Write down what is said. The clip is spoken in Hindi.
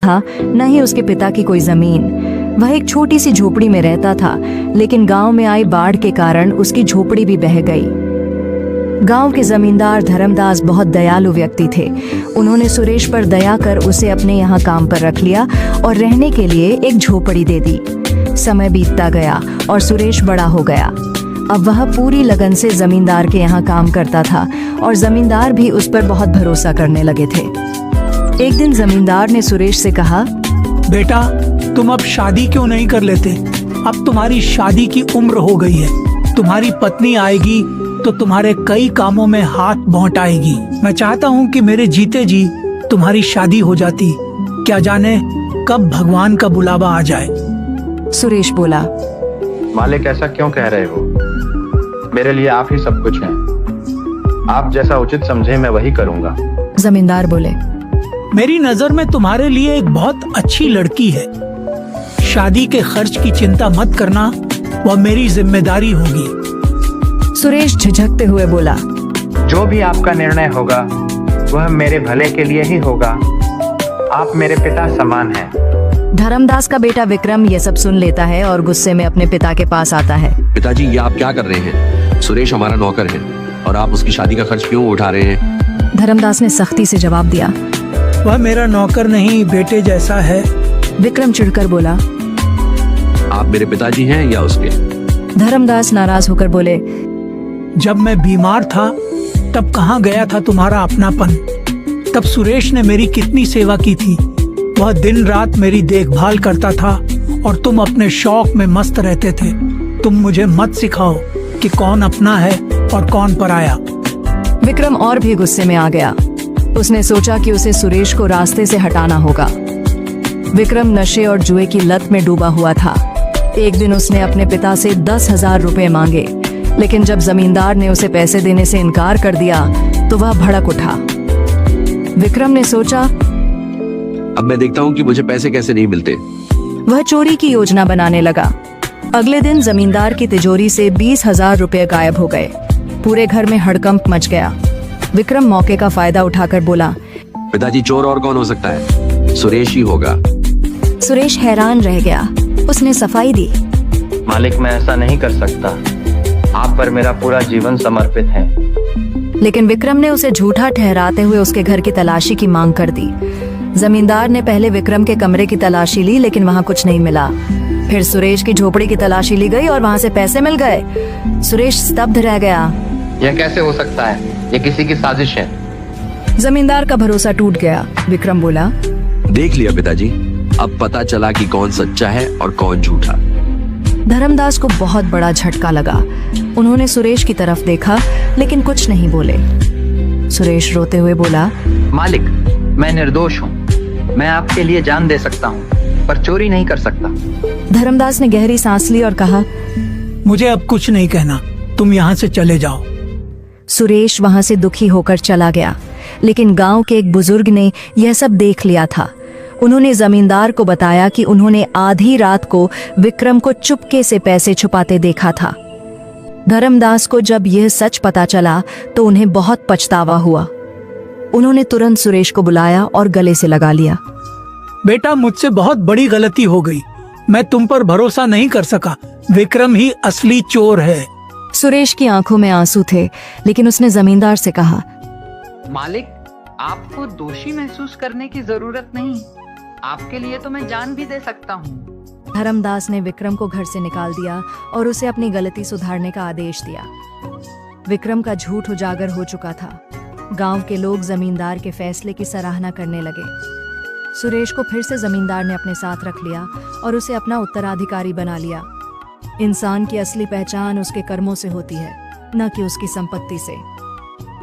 था, न ही उसके पिता की कोई जमीन। वह एक छोटी सी झोपड़ी में रहता था, लेकिन गांव में आई बाढ़ के कारण उसकी झोपड़ी भी बह गई। गांव के जमींदार धर्मदास बहुत दयालु व्यक्ति थे। उन्होंने सुरेश पर दया कर उसे अपने यहाँ काम पर रख लिया और रहने के लिए एक झोपड़ी दे दी। समय बीतता गया और सुरेश बड़ा हो गया। अब वह पूरी लगन से जमींदार के यहाँ काम करता था और जमींदार भी उस पर बहुत भरोसा करने लगे थे। एक दिन जमींदार ने सुरेश से कहा, बेटा, तुम अब शादी क्यों नहीं कर लेते? अब तुम्हारी शादी की उम्र हो गई है। तुम्हारी पत्नी आएगी तो तुम्हारे कई कामों में हाथ बौंटाएगी। मैं चाहता हूँ कि मेरे जीते जी तुम्हारी शादी हो जाती। क्या जाने कब भगवान का बुलावा आ जाए। सुरेश बोला, मालिक, ऐसा क्यों कह रहे हो? मेरे लिए आप ही सब कुछ हैं। आप जैसा उचित समझे मैं वही करूँगा। जमींदार बोले, मेरी नजर में तुम्हारे लिए एक बहुत अच्छी लड़की है। शादी के खर्च की चिंता मत करना, वह मेरी जिम्मेदारी होगी। सुरेश झिझकते हुए बोला, जो भी आपका निर्णय होगा वह मेरे भले के लिए ही होगा। आप मेरे पिता समान हैं। धर्मदास का बेटा विक्रम ये सब सुन लेता है और गुस्से में अपने पिता के पास आता है। पिताजी, ये आप क्या कर रहे हैं? सुरेश हमारा नौकर है और आप उसकी शादी का खर्च क्यों उठा रहे हैं? धर्मदास ने सख्ती से जवाब दिया। वह मेरा नौकर नहीं, बेटे जैसा है। विक्रम चिढ़कर बोला, आप मेरे पिताजी हैं या उसके? धर्मदास नाराज होकर बोले, जब मैं बीमार था तब कहाँ गया था तुम्हारा अपनापन? तब सुरेश ने मेरी कितनी सेवा की थी। वह दिन रात मेरी देखभाल करता था और तुम अपने शौक में मस्त रहते थे। तुम मुझे मत सिखाओ कि कौन अपना है और कौन पराया। विक्रम और भी गुस्से में आ गया। उसने सोचा कि उसे सुरेश को रास्ते से हटाना होगा। विक्रम नशे और जुए की लत में डूबा हुआ था। एक दिन उसने अपने पिता से 10,000 रुपए मांगे, लेकिन जब जमींदार ने उसे पैसे देने से इनकार कर दिया तो वह भड़क उठा। विक्रम ने सोचा, अब मैं देखता हूँ कि मुझे पैसे कैसे नहीं मिलते। वह चोरी की योजना बनाने लगा। अगले दिन जमींदार की तिजोरी से 20,000 रुपए गायब हो गए। पूरे घर में हड़कंप मच गया। विक्रम मौके का फायदा उठाकर बोला, पिताजी, चोर और कौन हो सकता है? सुरेश ही होगा। सुरेश हैरान रह गया। उसने सफाई दी, मालिक, मैं ऐसा नहीं कर सकता। आप पर मेरा पूरा जीवन समर्पित है। लेकिन विक्रम ने उसे झूठा ठहराते हुए उसके घर की तलाशी की मांग कर दी। जमींदार ने पहले विक्रम के कमरे की तलाशी ली, लेकिन वहाँ कुछ नहीं मिला। फिर सुरेश की झोपड़ी की तलाशी ली गई और वहाँ से पैसे मिल गए। सुरेश स्तब्ध रह गया। यह कैसे हो सकता है? यह किसी की साजिश है। जमींदार का भरोसा टूट गया। विक्रम बोला, देख लिया पिताजी, अब पता चला कि कौन सच्चा है और कौन झूठा। धर्मदास को बहुत बड़ा झटका लगा। उन्होंने सुरेश की तरफ देखा, लेकिन कुछ नहीं बोले। सुरेश रोते हुए बोला, मालिक, मैं निर्दोष हूँ। मैं आपके लिए जान दे सकता हूँ, पर चोरी नहीं कर सकता। धर्मदास ने गहरी सांस ली और कहा, मुझे अब कुछ नहीं कहना, तुम यहाँ से चले जाओ। सुरेश वहाँ से दुखी होकर चला गया। लेकिन गांव के एक बुजुर्ग ने यह सब देख लिया था। उन्होंने जमींदार को बताया कि उन्होंने आधी रात को विक्रम को चुपके से पैसे छुपाते देखा था। धर्मदास को जब यह सच पता चला तो उन्हें बहुत पछतावा हुआ। उन्होंने तुरंत सुरेश को बुलाया और गले से लगा लिया। बेटा, मुझसे बहुत बड़ी गलती हो गई। मैं तुम पर भरोसा नहीं कर सका। विक्रम ही असली चोर है। सुरेश की आंखों में आंसू थे, लेकिन उसने जमींदार से कहा, मालिक, आपको दोषी महसूस करने की जरूरत नहीं। आपके लिए तो मैं जान भी दे सकता हूँ। धर्मदास ने विक्रम को घर से निकाल दिया और उसे अपनी गलती सुधारने का आदेश दिया। विक्रम का झूठ उजागर हो चुका था। गांव के लोग जमींदार के फैसले की सराहना करने लगे। सुरेश को फिर से जमींदार ने अपने साथ रख लिया और उसे अपना उत्तराधिकारी बना लिया। इंसान की असली पहचान उसके कर्मों से होती है, न कि उसकी संपत्ति से।